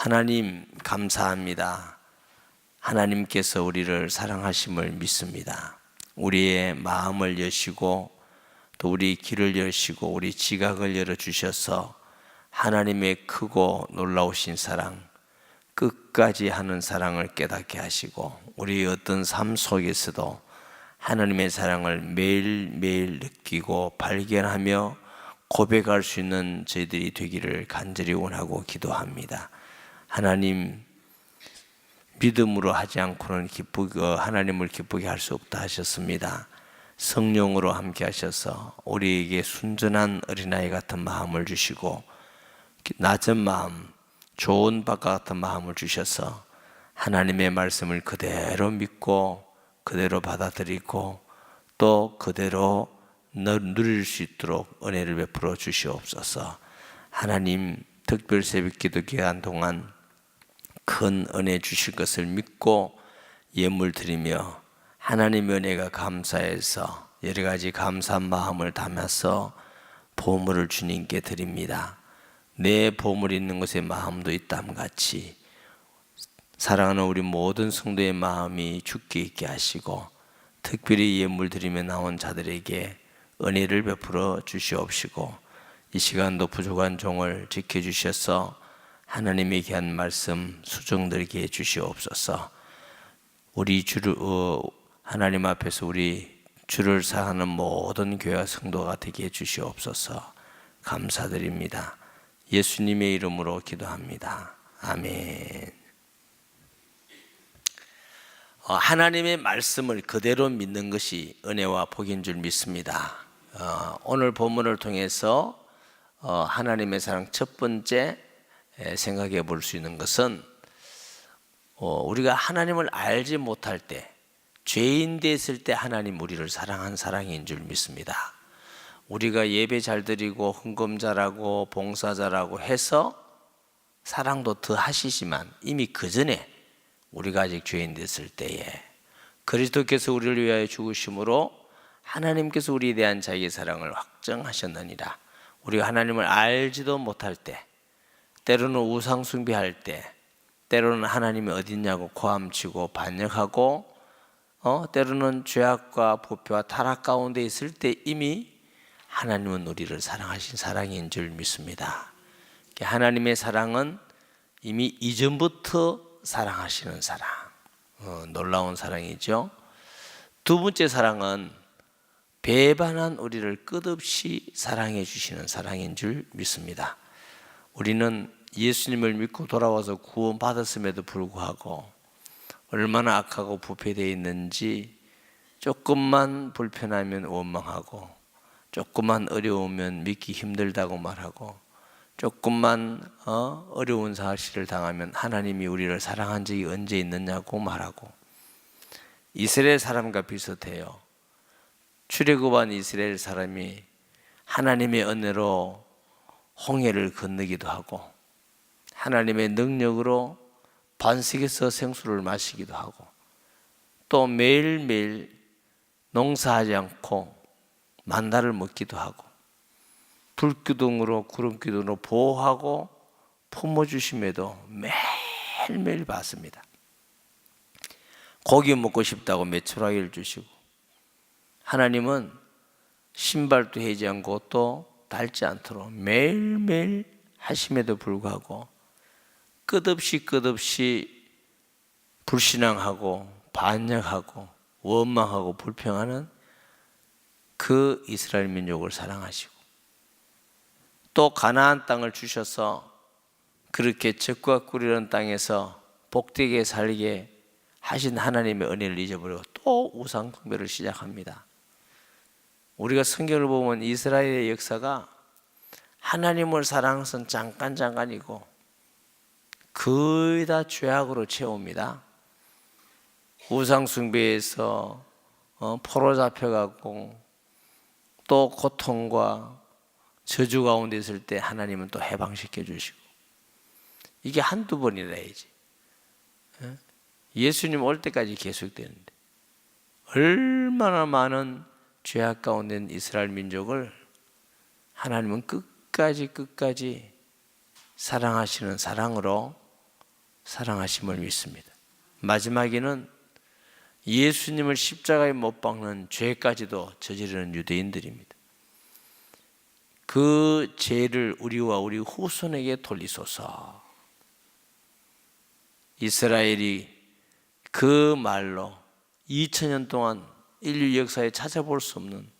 하나님 감사합니다. 하나님께서 우리를 사랑하심을 믿습니다. 우리의 마음을 여시고 또 우리 길을 여시고 우리 지각을 열어주셔서 하나님의 크고 놀라우신 사랑, 끝까지 하는 사랑을 깨닫게 하시고 우리의 어떤 삶 속에서도 하나님의 사랑을 매일매일 느끼고 발견하며 고백할 수 있는 저희들이 되기를 간절히 원하고 기도합니다. 하나님, 믿음으로 하지 않고는 하나님을 기쁘게 할 수 없다 하셨습니다. 성령으로 함께 하셔서 우리에게 순전한 어린아이 같은 마음을 주시고 낮은 마음, 좋은 바과 같은 마음을 주셔서 하나님의 말씀을 그대로 믿고 그대로 받아들이고 또 그대로 누릴 수 있도록 은혜를 베풀어 주시옵소서. 하나님, 특별 새벽 기도 기간 동안 큰 은혜 주실 것을 믿고 예물 드리며 하나님의 은혜가 감사해서 여러 가지 감사한 마음을 담아서 보물을 주님께 드립니다. 내 보물이 있는 곳에 마음도 있담 같이 사랑하는 우리 모든 성도의 마음이 주께 있게 하시고 특별히 예물 드리며 나온 자들에게 은혜를 베풀어 주시옵시고 이 시간도 부족한 종을 지켜주셔서 하나님의 귀한 말씀 수정되게 해 주시옵소서. 우리 하나님 앞에서 우리 주를 사랑하는 모든 교회와 성도가 되게 해 주시옵소서. 감사드립니다. 예수님의 이름으로 기도합니다. 아멘. 하나님의 말씀을 그대로 믿는 것이 은혜와 복인 줄 믿습니다. 오늘 본문을 통해서 하나님의 사랑 첫 번째 생각해 볼 수 있는 것은 우리가 하나님을 알지 못할 때, 죄인 됐을 때 하나님 우리를 사랑한 사랑인 줄 믿습니다. 우리가 예배 잘 드리고 헌금 잘하고 봉사 잘하고 해서 사랑도 더 하시지만 이미 그 전에 우리가 아직 죄인 됐을 때에 그리스도께서 우리를 위하여 죽으심으로 하나님께서 우리에 대한 자기의 사랑을 확정하셨느니라. 우리가 하나님을 알지도 못할 때, 때로는 우상 숭배할 때, 때로는 하나님이 어딨냐고 고함치고 반역하고 때로는 죄악과 부패와 타락 가운데 있을 때 이미 하나님은 우리를 사랑하신 사랑인 줄 믿습니다. 하나님의 사랑은 이미 이전부터 사랑하시는 사랑, 놀라운 사랑이죠. 두 번째 사랑은 배반한 우리를 끝없이 사랑해 주시는 사랑인 줄 믿습니다. 우리는 예수님을 믿고 돌아와서 구원받았음에도 불구하고 얼마나 악하고 부패되어 있는지 조금만 불편하면 원망하고 조금만 어려우면 믿기 힘들다고 말하고 조금만 어려운 사실을 당하면 하나님이 우리를 사랑한 적이 언제 있느냐고 말하고 이스라엘 사람과 비슷해요. 출애굽한 이스라엘 사람이 하나님의 은혜로 홍해를 건너기도 하고 하나님의 능력으로 반석에서 생수를 마시기도 하고 또 매일매일 농사하지 않고 만나를 먹기도 하고 불기둥으로 구름기둥으로 보호하고 품어주심에도 매일매일 받습니다. 고기 먹고 싶다고 메추라기를 주시고 하나님은 신발도 해지 않고 또 닳지 않도록 매일매일 하심에도 불구하고 끝없이 불신앙하고 반역하고 원망하고 불평하는 그 이스라엘 민족을 사랑하시고 또 가나안 땅을 주셔서 그렇게 젖과 꿀이라는 땅에서 복되게 살게 하신 하나님의 은혜를 잊어버리고 또 우상 숭배를 시작합니다. 우리가 성경을 보면 이스라엘의 역사가 하나님을 사랑한 것은 잠깐이고 거의 다 죄악으로 채웁니다. 우상 숭배에서 포로 잡혀가고 또 고통과 저주 가운데 있을 때 하나님은 또 해방시켜 주시고 이게 한두 번이라야지. 예수님 올 때까지 계속되는데 얼마나 많은 죄악 가운데 있는 이스라엘 민족을 하나님은 끝까지 사랑하시는 사랑으로 사랑하심을 믿습니다. 마지막에는 예수님을 십자가에 못 박는 죄까지도 저지르는 유대인들입니다. 그 죄를 우리와 우리 후손에게 돌리소서. 이스라엘이 그 말로 2000년 동안 인류 역사에 찾아볼 수 없는,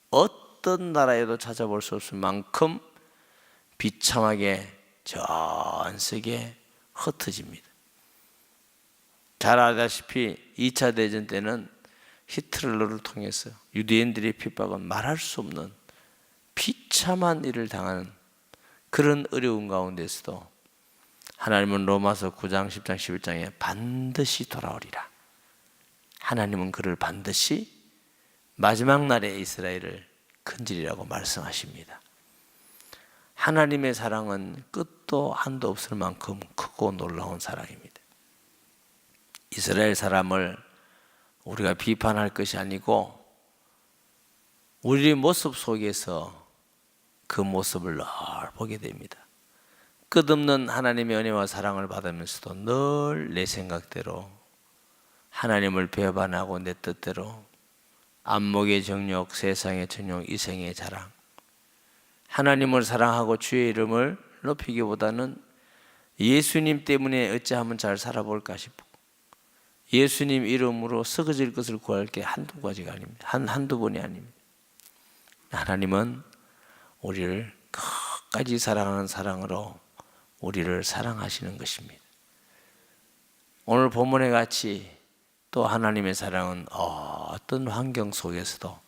어떤 나라에도 찾아볼 수 없을 만큼 비참하게 전 세계에 흩어집니다. 잘 알다시피 2차 대전 때는 히틀러를 통해서 유대인들의 핍박은 말할 수 없는 비참한 일을 당하는 그런 어려운 가운데서도 하나님은 로마서 9장, 10장, 11장에 반드시 돌아오리라. 하나님은 그를 반드시 마지막 날에 이스라엘을 건지리라고 말씀하십니다. 하나님의 사랑은 끝도 한도 없을 만큼 크고 놀라운 사랑입니다. 이스라엘 사람을 우리가 비판할 것이 아니고 우리의 모습 속에서 그 모습을 늘 보게 됩니다. 끝없는 하나님의 은혜와 사랑을 받으면서도 늘 내 생각대로 하나님을 배반하고 내 뜻대로 안목의 정욕, 세상의 정욕, 이생의 자랑, 하나님을 사랑하고 주의 이름을 높이기보다는 예수님 때문에 어찌하면 잘 살아볼까 싶고 예수님 이름으로 썩어질 것을 구할 게 한두 가지가 아닙니다. 한두 번이 아닙니다. 하나님은 우리를 끝까지 사랑하는 사랑으로 우리를 사랑하시는 것입니다. 오늘 본문에 같이 또 하나님의 사랑은 어떤 환경 속에서도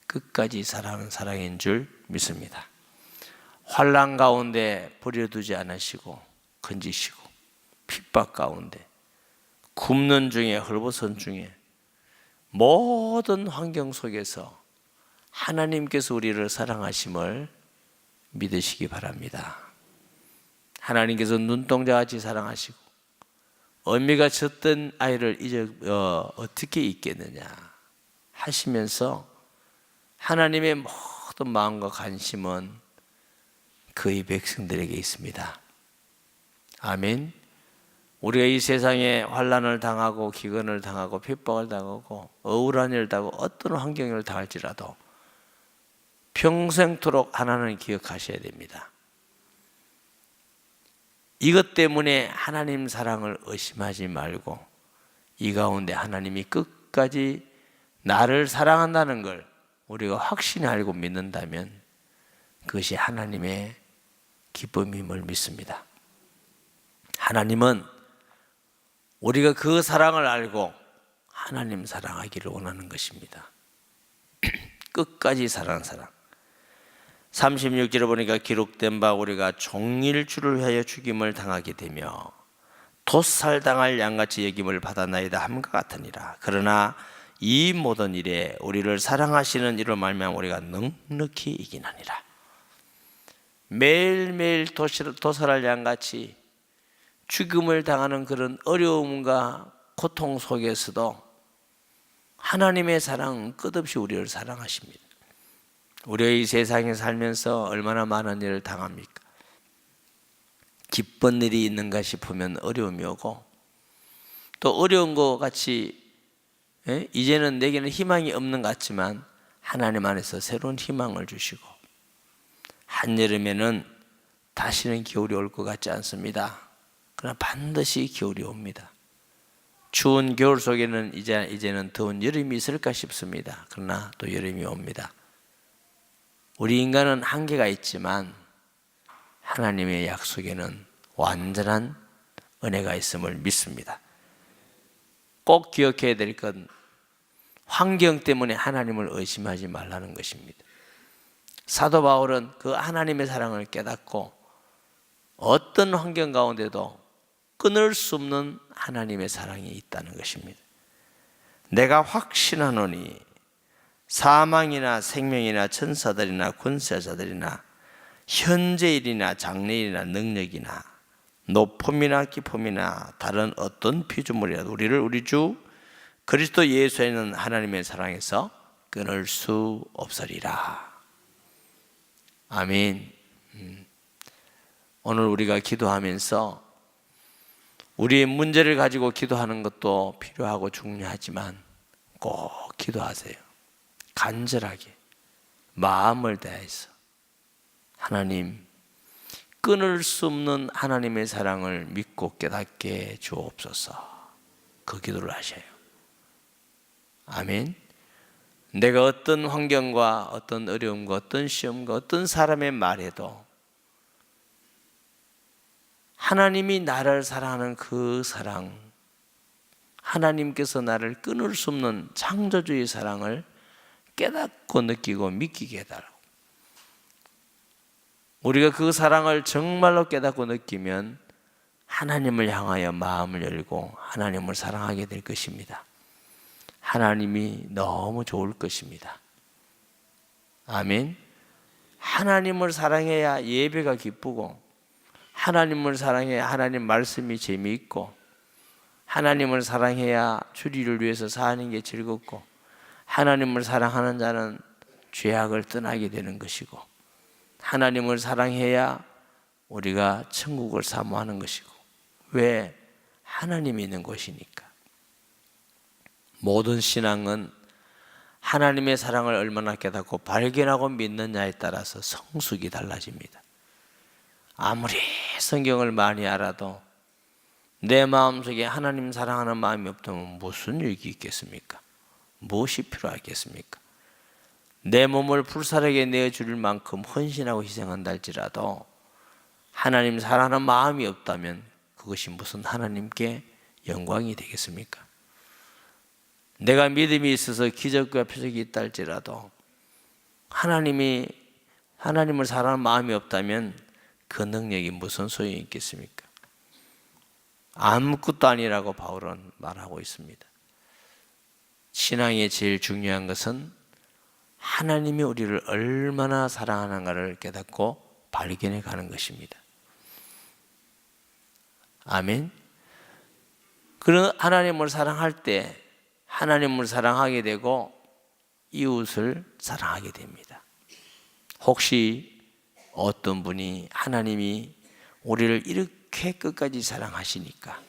끝까지 사랑하는 사랑인 줄 믿습니다. 환난 가운데 버려두지 않으시고 건지시고 핍박 가운데 굶는 중에 헐벗은 중에 모든 환경 속에서 하나님께서 우리를 사랑하심을 믿으시기 바랍니다. 하나님께서 눈동자같이 사랑하시고 어미가 젖던 아이를 어떻게 잊겠느냐 하시면서 하나님의 모든 마음과 관심은 그의 백성들에게 있습니다. 아멘. 우리가 이 세상에 환난을 당하고 기근을 당하고 핍박을 당하고 억울한 일을 당하고 어떤 환경을 당할지라도 평생토록 하나님을 기억하셔야 됩니다. 이것 때문에 하나님 사랑을 의심하지 말고 이 가운데 하나님이 끝까지 나를 사랑한다는 걸 우리가 확신히 알고 믿는다면 그것이 하나님의 기쁨임을 믿습니다. 하나님은 우리가 그 사랑을 알고 하나님 사랑하기를 원하는 것입니다. 끝까지 사랑하는 사랑. 36절에 보니까 기록된 바 우리가 종일 주를 위하여 죽임을 당하게 되며 도살당할 양같이 여김을 받았나이다 함과 같으니라. 그러나 이 모든 일에 우리를 사랑하시는 이로 말미암아 우리가 넉넉히 이기나니라. 매일매일 도살할 양같이 죽음을 당하는 그런 어려움과 고통 속에서도 하나님의 사랑은 끝없이 우리를 사랑하십니다. 우리가 이 세상에 살면서 얼마나 많은 일을 당합니까? 기쁜 일이 있는가 싶으면 어려움이 오고 또 어려운 것 같이 이제는 내게는 희망이 없는 것 같지만 하나님 안에서 새로운 희망을 주시고 한여름에는 다시는 겨울이 올 것 같지 않습니다. 그러나 반드시 겨울이 옵니다. 추운 겨울 속에는 이제는 더운 여름이 있을까 싶습니다. 그러나 또 여름이 옵니다. 우리 인간은 한계가 있지만 하나님의 약속에는 완전한 은혜가 있음을 믿습니다. 꼭 기억해야 될 건 환경 때문에 하나님을 의심하지 말라는 것입니다. 사도 바울은 그 하나님의 사랑을 깨닫고 어떤 환경 가운데도 끊을 수 없는 하나님의 사랑이 있다는 것입니다. 내가 확신하노니 사망이나 생명이나 천사들이나 군사자들이나 현재일이나 장래일이나 능력이나 높음이나 깊음이나 다른 어떤 피조물이라도 우리를 우리 주 그리스도 예수에 있는 하나님의 사랑에서 끊을 수 없으리라. 아멘. 오늘 우리가 기도하면서 우리의 문제를 가지고 기도하는 것도 필요하고 중요하지만 꼭 기도하세요. 간절하게 마음을 다해서 하나님, 끊을 수 없는 하나님의 사랑을 믿고 깨닫게 주옵소서. 그 기도를 하셔요. 아멘. 내가 어떤 환경과 어떤 어려움과 어떤 시험과 어떤 사람의 말에도 하나님이 나를 사랑하는 그 사랑, 하나님께서 나를 끊을 수 없는 창조주의 사랑을 깨닫고 느끼고 믿기게 해달라고. 우리가 그 사랑을 정말로 깨닫고 느끼면 하나님을 향하여 마음을 열고 하나님을 사랑하게 될 것입니다. 하나님이 너무 좋을 것입니다. 아멘. 하나님을 사랑해야 예배가 기쁘고, 하나님을 사랑해야 하나님 말씀이 재미있고, 하나님을 사랑해야 주리를 위해서 사는 게 즐겁고, 하나님을 사랑하는 자는 죄악을 떠나게 되는 것이고, 하나님을 사랑해야 우리가 천국을 사모하는 것이고. 왜? 하나님이 있는 곳이니까. 모든 신앙은 하나님의 사랑을 얼마나 깨닫고 발견하고 믿느냐에 따라서 성숙이 달라집니다. 아무리 성경을 많이 알아도 내 마음속에 하나님 사랑하는 마음이 없다면 무슨 일이 있겠습니까? 무엇이 필요하겠습니까? 내 몸을 불사르게 내어줄 만큼 헌신하고 희생한다 할지라도 하나님 사랑하는 마음이 없다면 그것이 무슨 하나님께 영광이 되겠습니까? 내가 믿음이 있어서 기적과 표적이 있다 할지라도 하나님을 사랑하는 마음이 없다면 그 능력이 무슨 소용이 있겠습니까? 아무것도 아니라고 바울은 말하고 있습니다. 신앙의 제일 중요한 것은 하나님이 우리를 얼마나 사랑하는가를 깨닫고 발견해 가는 것입니다. 아멘. 그런 하나님을 사랑할 때 하나님을 사랑하게 되고 이웃을 사랑하게 됩니다. 혹시 어떤 분이 하나님이 우리를 이렇게 끝까지 사랑하시니까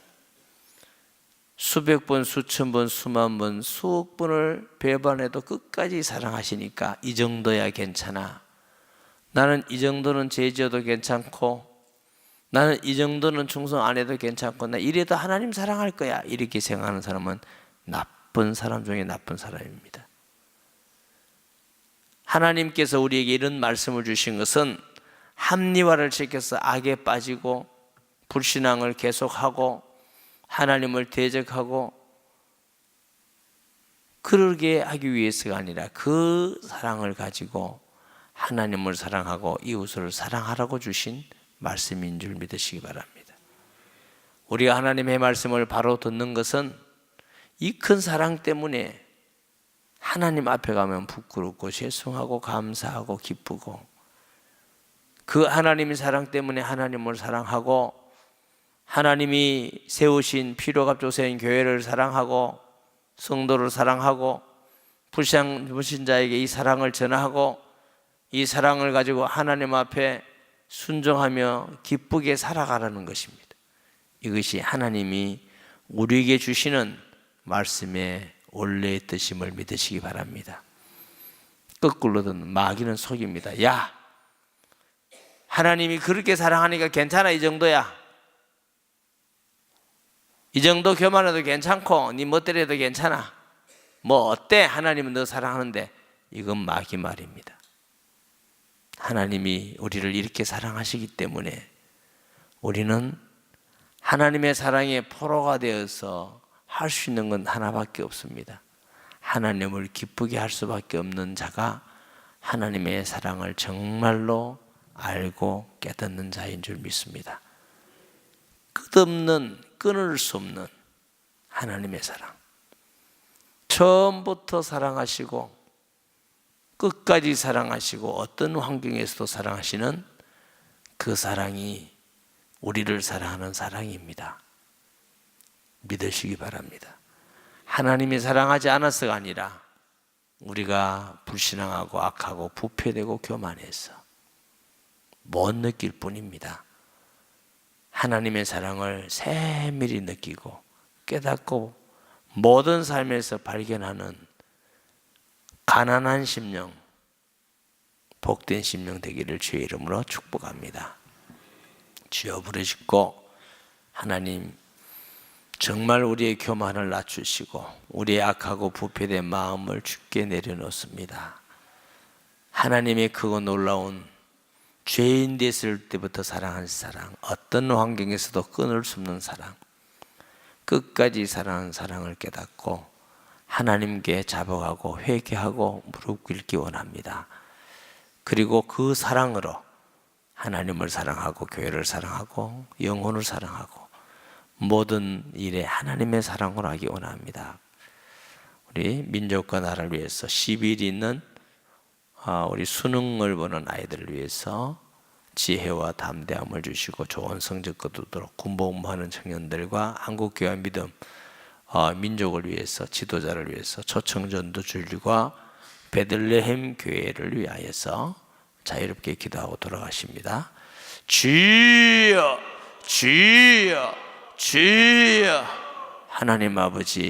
수백 번, 수천 번, 수만 번, 수억 번을 배반해도 끝까지 사랑하시니까 이 정도야 괜찮아. 나는 이 정도는 죄 지어도 괜찮고, 나는 이 정도는 충성 안 해도 괜찮고, 나 이래도 하나님 사랑할 거야, 이렇게 생각하는 사람은 나쁜 사람 중에 나쁜 사람입니다. 하나님께서 우리에게 이런 말씀을 주신 것은 합리화를 지켜서 악에 빠지고 불신앙을 계속하고 하나님을 대적하고 그러게 하기 위해서가 아니라 그 사랑을 가지고 하나님을 사랑하고 이웃을 사랑하라고 주신 말씀인 줄 믿으시기 바랍니다. 우리가 하나님의 말씀을 바로 듣는 것은 이 큰 사랑 때문에 하나님 앞에 가면 부끄럽고 죄송하고 감사하고 기쁘고, 그 하나님의 사랑 때문에 하나님을 사랑하고 하나님이 세우신 피로갑조세인 교회를 사랑하고 성도를 사랑하고 불신자에게 이 사랑을 전하고 이 사랑을 가지고 하나님 앞에 순종하며 기쁘게 살아가라는 것입니다. 이것이 하나님이 우리에게 주시는 말씀의 원래의 뜻임을 믿으시기 바랍니다. 거꾸로든 마귀는 속입니다. 야, 하나님이 그렇게 사랑하니까 괜찮아, 이 정도야. 이 정도 교만해도 괜찮고 네 멋대로 해도 괜찮아. 뭐 어때? 하나님은 너 사랑하는데. 이건 마귀 말입니다. 하나님이 우리를 이렇게 사랑하시기 때문에 우리는 하나님의 사랑에 포로가 되어서 할 수 있는 건 하나밖에 없습니다. 하나님을 기쁘게 할 수밖에 없는 자가 하나님의 사랑을 정말로 알고 깨닫는 자인 줄 믿습니다. 끝없는, 끊을 수 없는 하나님의 사랑, 처음부터 사랑하시고 끝까지 사랑하시고 어떤 환경에서도 사랑하시는 그 사랑이 우리를 사랑하는 사랑입니다. 믿으시기 바랍니다. 하나님이 사랑하지 않아서가 아니라 우리가 불신앙하고 악하고 부패되고 교만해서 못 느낄 뿐입니다. 하나님의 사랑을 세밀히 느끼고 깨닫고 모든 삶에서 발견하는 가난한 심령, 복된 심령 되기를 주의 이름으로 축복합니다. 주여 부르짖고 하나님 정말 우리의 교만을 낮추시고 우리의 악하고 부패된 마음을 주께 내려놓습니다. 하나님의 크고 놀라운 죄인 됐을 때부터 사랑한 사랑, 어떤 환경에서도 끊을 수 없는 사랑, 끝까지 사랑하는 사랑을 깨닫고 하나님께 자복하고 회개하고 무릎 꿇기 원합니다. 그리고 그 사랑으로 하나님을 사랑하고 교회를 사랑하고 영혼을 사랑하고 모든 일에 하나님의 사랑으로 하기 원합니다. 우리 민족과 나라를 위해서 10일 있는 우리 수능을 보는 아이들을 위해서 지혜와 담대함을 주시고 좋은 성적 거두도록 군복무하는 청년들과 한국교회 믿음 민족을 위해서 지도자를 위해서 초청전도주일과 베들레헴 교회를 위하여서 자유롭게 기도하고 돌아가십니다. 주여 주여 주여 하나님 아버지